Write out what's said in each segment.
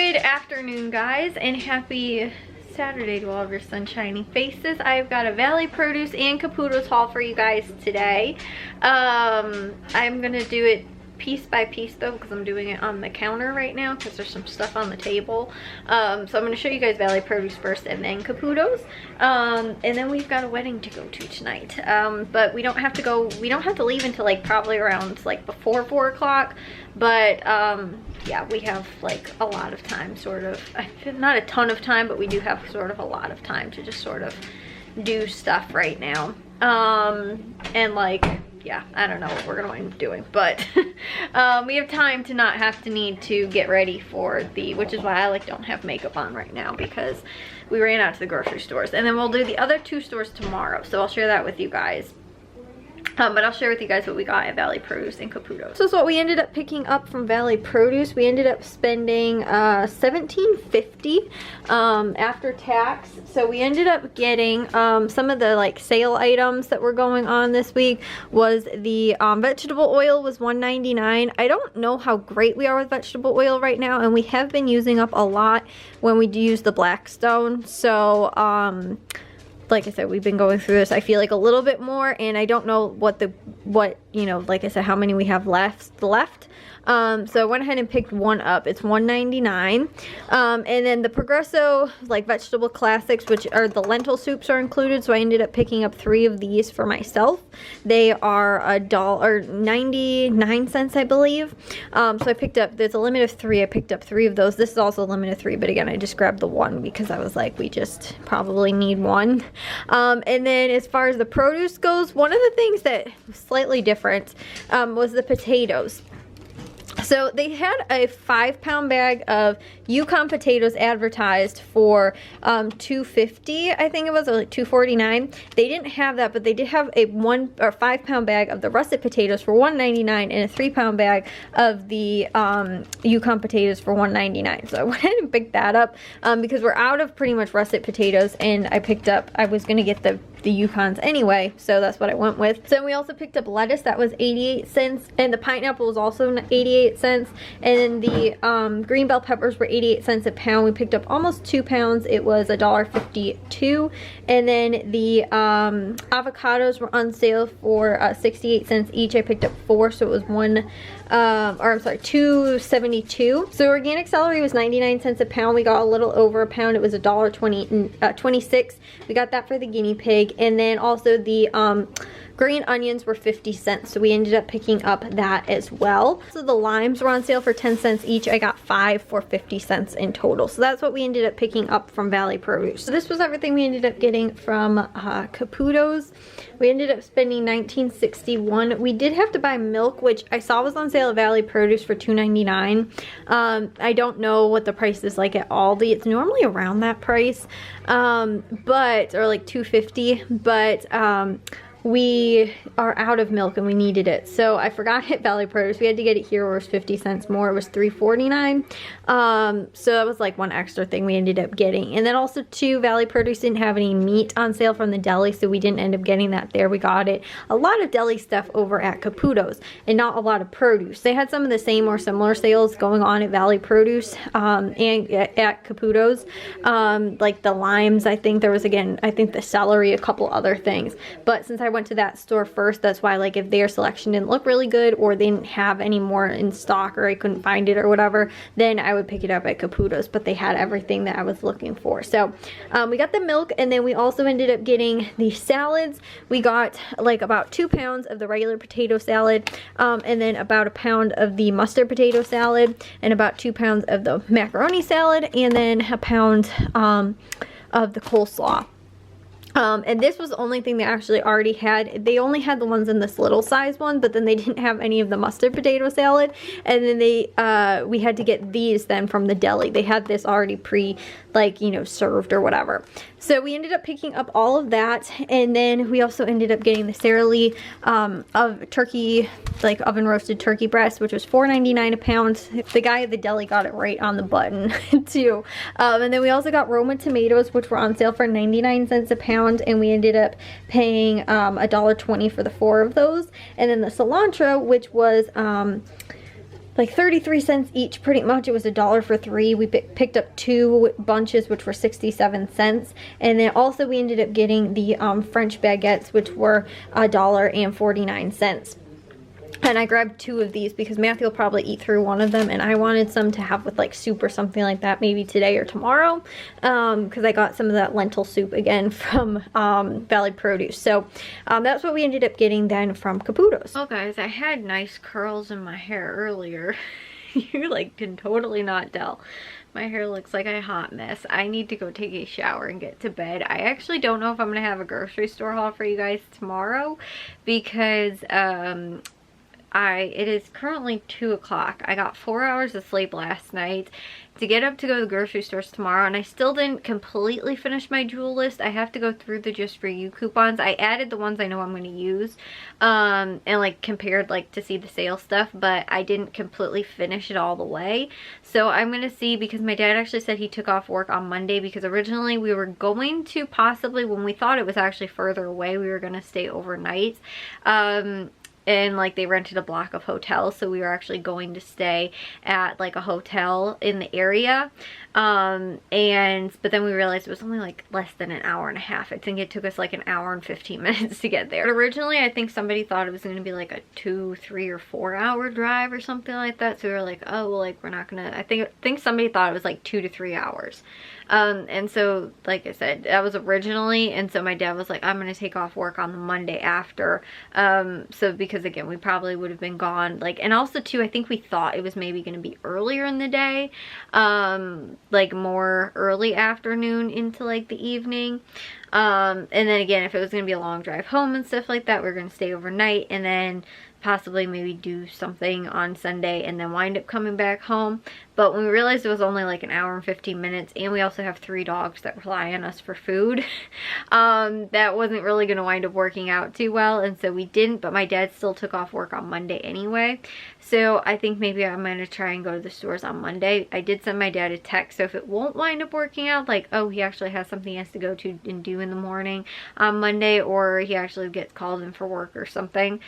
Good afternoon, guys, and happy Saturday to all of your sunshiny faces. I've got a Valley Produce and Caputo's haul for you guys today. I'm gonna do it piece by piece though, because I'm doing it on the counter right now because there's some stuff on the table. So I'm going to show you guys Valley Produce first and then Caputo's. And then we've got a wedding to go to tonight. But we don't have to leave until like probably around like before 4 o'clock. But yeah, we have like a lot of time, sort of. Not a ton of time, but we do have sort of a lot of time to just sort of do stuff right now. And like, yeah, I don't know what we're gonna end up doing, but we have time to not have to need to get ready for which is why I like don't have makeup on right now, because we ran out to the grocery stores. And then we'll do the other 2 stores tomorrow, so I'll share that with you guys. But I'll share with you guys what we got at Valley Produce and Caputo's. So this is what we ended up picking up from Valley Produce. We ended up spending $17.50 after tax. So we ended up getting some of the like sale items that were going on this week. Was the vegetable oil was $1.99. I don't know how great we are with vegetable oil right now, and we have been using up a lot when we do use the Blackstone. So like I said, we've been going through this, I feel like a little bit more, and I don't know what you know, like I said, how many we have left. So I went ahead and picked one up. It's $1.99. And then the Progresso like vegetable classics, which are the lentil soups, are included. So I ended up picking up 3 of these for myself. They are $1.99, I believe. So I picked up, there's a limit of 3. I picked up 3 of those. This is also a limit of 3, but again, I just grabbed the one because I was like, we just probably need one. And then as far as the produce goes, one of the things that was slightly different was the potatoes. So they had a 5-pound bag of Yukon potatoes advertised for $2.50, I think it was, or like $2.49. They didn't have that, but they did have a 5-pound bag of the russet potatoes for $1.99 and a 3-pound bag of the Yukon potatoes for $1.99. So I went ahead and picked that up because we're out of pretty much russet potatoes, and I was gonna get the Yukons anyway, so that's what I went with. So we also picked up lettuce. That was 88 cents, and the pineapple was also 88 cents, and then the green bell peppers were 88 cents a pound. We picked up almost 2 pounds. It was $1.52, and then the avocados were on sale for 68 cents each. I picked up 4, so it was $2.72. So organic celery was 99 cents a pound. We got a little over a pound. It was $1.26. We got that for the guinea pig. And then also the green onions were 50 cents. So we ended up picking up that as well. So the limes were on sale for 10 cents each. I got 5 for 50 cents in total. So that's what we ended up picking up from Valley Produce. So this was everything we ended up getting from Caputo's. We ended up spending $19.61. We did have to buy milk, which I saw was on sale at Valley Produce for $2.99. I don't know what the price is like at Aldi. It's normally around that price, or like $2.50, but we are out of milk and we needed it, so I forgot at Valley Produce. We had to get it here where it was 50 cents more. It was $3.49. So that was like one extra thing we ended up getting. And then also too, Valley Produce didn't have any meat on sale from the deli, so we didn't end up getting that there. We got a lot of deli stuff over at Caputo's and not a lot of produce. They had some of the same or similar sales going on at Valley Produce and at Caputo's. Like the limes, I think there was, again, I think the celery, a couple other things. But since I went to that store first, that's why, like, if their selection didn't look really good or they didn't have any more in stock or I couldn't find it or whatever, then I would pick it up at Caputo's. But they had everything that I was looking for. So we got the milk, and then we also ended up getting the salads. We got like about 2 pounds of the regular potato salad, and then about a pound of the mustard potato salad, and about 2 pounds of the macaroni salad, and then a pound of the coleslaw. And this was the only thing they actually already had. They only had the ones in this little size one, but then they didn't have any of the mustard potato salad. And then we had to get these then from the deli. They had this already served or whatever. So we ended up picking up all of that, and then we also ended up getting the Sara Lee of turkey, like oven roasted turkey breast, which was $4.99 a pound. The guy at the deli got it right on the button too. And then we also got Roma tomatoes, which were on sale for 99 cents a pound, and we ended up paying $1.20 for the 4 of those. And then the cilantro, which was like 33 cents each pretty much. It was $1 for 3. We picked up 2 bunches, which were 67 cents. And then also we ended up getting the French baguettes, which were $1.49. And I grabbed 2 of these because Matthew will probably eat through one of them, and I wanted some to have with like soup or something like that, maybe today or tomorrow, because I got some of that lentil soup again from Valley Produce. So that's what we ended up getting then from Caputo's. Oh guys, I had nice curls in my hair earlier. You like can totally not tell. My hair looks like a hot mess. I need to go take a shower and get to bed. I actually don't know if I'm gonna have a grocery store haul for you guys tomorrow because it is currently 2 o'clock. I got 4 hours of sleep last night to get up to go to the grocery stores tomorrow, and I still didn't completely finish my jewel list. I have to go through the Just For You coupons. I added the ones I know I'm going to use and like compared like to see the sale stuff, but I didn't completely finish it all the way. So I'm going to see, because my dad actually said he took off work on Monday, because originally we were going to possibly, when we thought it was actually further away, we were going to stay overnight. And like they rented a block of hotels, so we were actually going to stay at like a hotel in the area. But then we realized it was only like less than an hour and a half. I think it took us like an hour and 15 minutes to get there. But originally I think somebody thought it was going to be like a 2, 3, or 4 hour drive or something like that. So we were like, oh well, like we're not gonna, I think somebody thought it was like 2 to 3 hours. And so like I said, that was originally, and so my dad was like, I'm gonna take off work on the Monday after, so because again we probably would have been gone, like, and also too I think we thought it was maybe gonna be earlier in the day, like more early afternoon into like the evening, and then again if it was gonna be a long drive home and stuff like that, we we're gonna stay overnight and then possibly maybe do something on Sunday and then wind up coming back home. But when we realized it was only like an hour and 15 minutes, and we also have 3 dogs that rely on us for food, that wasn't really going to wind up working out too well, and so we didn't. But my dad still took off work on Monday anyway, so I think maybe I'm going to try and go to the stores on Monday. I did send my dad a text, so if it won't wind up working out, like, oh, he actually has something he has to go to and do in the morning on Monday, or he actually gets called in for work or something,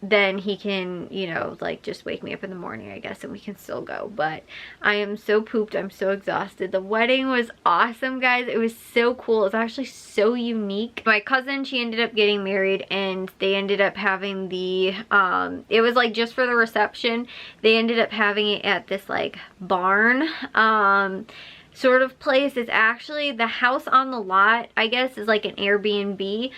then he can, you know, like just wake me up in the morning, I guess, and we can still go. But I am so pooped. I'm so exhausted. The wedding was awesome, guys. It was so cool. It was actually so unique. My cousin, she ended up getting married, and they ended up having the, it was like just for the reception. They ended up having it at this like barn, sort of place. Is actually the house on the lot, I guess, is like an Airbnb,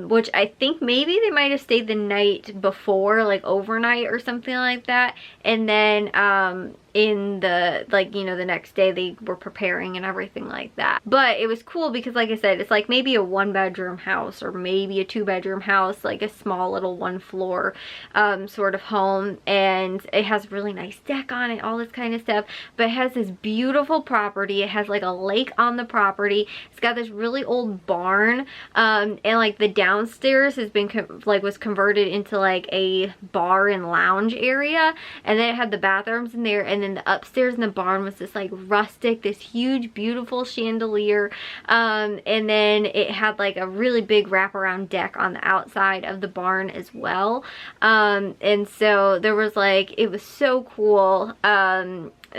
which I think maybe they might have stayed the night before, like overnight or something like that, and then in the, like, you know, the next day they were preparing and everything like that. But it was cool because, like I said, it's like maybe a 1-bedroom house or maybe a 2-bedroom house, like a small little 1-floor sort of home, and it has really nice deck on it, all this kind of stuff. But it has this beautiful property. It has like a lake on the property. It's got this really old barn, and like the downstairs has been was converted into like a bar and lounge area, and then it had the bathrooms in there, and then the upstairs in the barn was this like rustic, this huge beautiful chandelier, and then it had like a really big wraparound deck on the outside of the barn as well, and so there was like, it was so cool.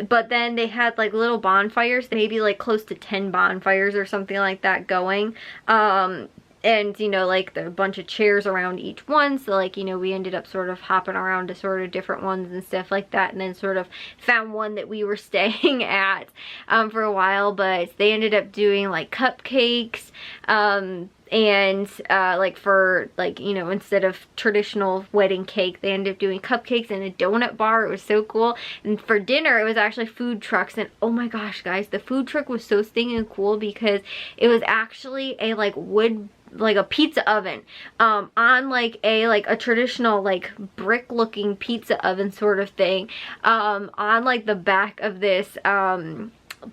But then they had like little bonfires, maybe like close to 10 bonfires or something like that going, and you know, like a bunch of chairs around each one. So like, you know, we ended up sort of hopping around to sort of different ones and stuff like that, and then sort of found one that we were staying at for a while. But they ended up doing like cupcakes, and like for like, you know, instead of traditional wedding cake, they ended up doing cupcakes and a donut bar. It was so cool. And for dinner, it was actually food trucks, and oh my gosh, guys, the food truck was so stinking cool because it was actually a like wood, like a pizza oven, on like a traditional like brick looking pizza oven sort of thing, on like the back of this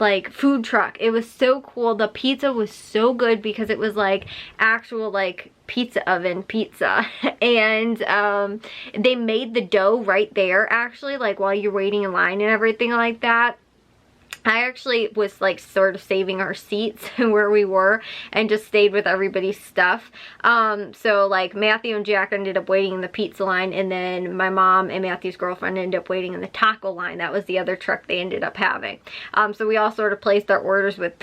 like food truck. It was so cool. The pizza was so good because it was like actual like pizza oven pizza, and they made the dough right there actually, like while you're waiting in line and everything like that. I actually was like sort of saving our seats where we were and just stayed with everybody's stuff. So like Matthew and Jack ended up waiting in the pizza line, and then my mom and Matthew's girlfriend ended up waiting in the taco line. That was the other truck they ended up having. So we all sort of placed our orders with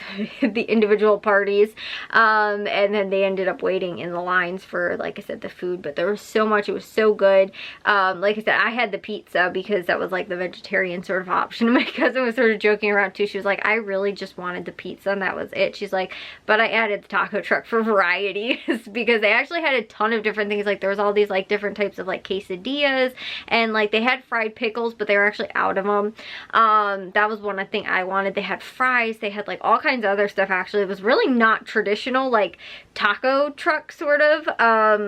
the individual parties, and then they ended up waiting in the lines for, like I said, the food. But there was so much, it was so good. Like I said, I had the pizza because that was like the vegetarian sort of option. My cousin was sort of joking around too. She was like, I really just wanted the pizza and that was it. She's like, but I added the taco truck for variety because they actually had a ton of different things. Like there was all these like different types of like quesadillas, and like they had fried pickles, but they were actually out of them. That was one thing I wanted. They had fries. They had like all kinds of other stuff. Actually, it was really not traditional like taco truck sort of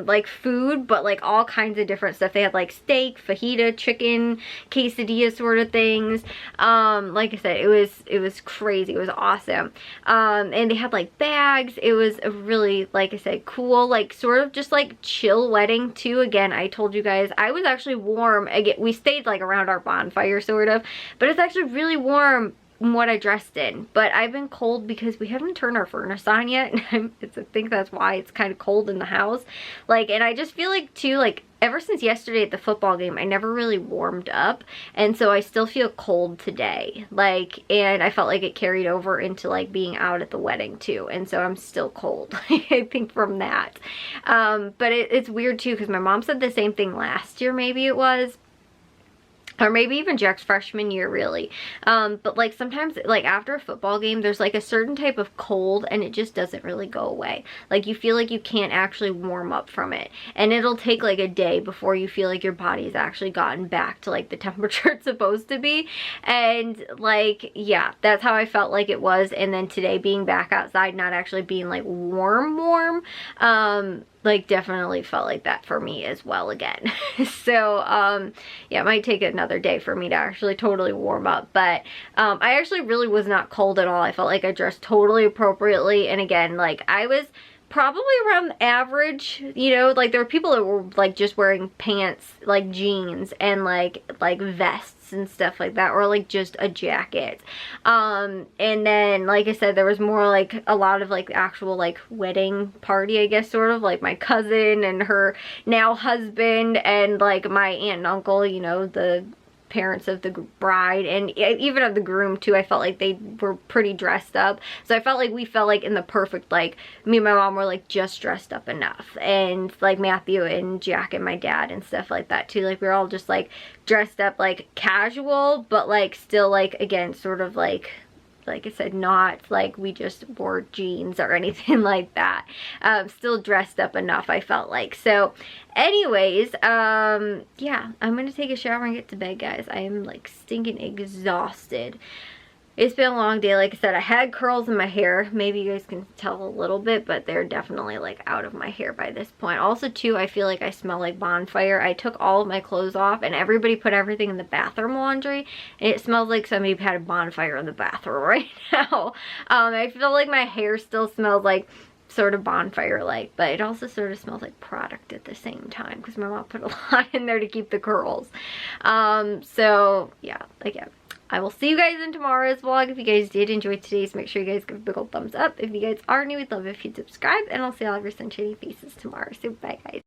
like food, but like all kinds of different stuff. They had like steak, fajita, chicken, quesadilla sort of things. Like I said, it was crazy. It was awesome. And they had like bags. It was a really, like I said, cool, like sort of just like chill wedding too. Again, I told you guys I was actually warm. Again, we stayed like around our bonfire sort of, but it's actually really warm what I dressed in. But I've been cold because we haven't turned our furnace on yet. I think that's why it's kind of cold in the house. Like, and I just feel like too, like ever since yesterday at the football game, I never really warmed up, and so I still feel cold today. Like, and I felt like it carried over into like being out at the wedding too, and so I'm still cold. I think from that. But it's weird too because my mom said the same thing last year, maybe it was, or maybe even Jack's freshman year, really. But like sometimes like after a football game, there's like a certain type of cold and it just doesn't really go away. Like you feel like you can't actually warm up from it, and it'll take like a day before you feel like your body's actually gotten back to like the temperature it's supposed to be. And like, yeah, that's how I felt like it was. And then today being back outside, not actually being like warm, like definitely felt like that for me as well again. So yeah, it might take another day for me to actually totally warm up, but I actually really was not cold at all. I felt like I dressed totally appropriately, and again, like I was probably around average, you know, like there were people that were like just wearing pants, like jeans and like vests and stuff like that, or like just a jacket. And then like I said, there was more like a lot of like actual like wedding party, I guess, sort of like my cousin and her now husband and like my aunt and uncle, you know, the parents of the bride, and even of the groom too. I felt like they were pretty dressed up, so I felt like we felt like in the perfect, like me and my mom were like just dressed up enough, and like Matthew and Jack and my dad and stuff like that too, like we were all just like dressed up like casual, but like still like again sort of like I said, not like we just wore jeans or anything like that. Still dressed up enough, I felt like. So anyways, yeah, I'm gonna take a shower and get to bed, guys. I am like stinking exhausted. It's been a long day. Like I said, I had curls in my hair. Maybe you guys can tell a little bit, but they're definitely like out of my hair by this point. Also too, I feel like I smell like bonfire. I took all of my clothes off and everybody put everything in the bathroom laundry, and it smells like somebody had a bonfire in the bathroom right now. I feel like my hair still smells like sort of bonfire like, but it also sort of smells like product at the same time because my mom put a lot in there to keep the curls. So yeah, again, I will see you guys in tomorrow's vlog. If you guys did enjoy today's, make sure you guys give a big old thumbs up. If you guys are new, we'd love if you'd subscribe, and I'll see all of your sunshiny faces tomorrow. So bye, guys.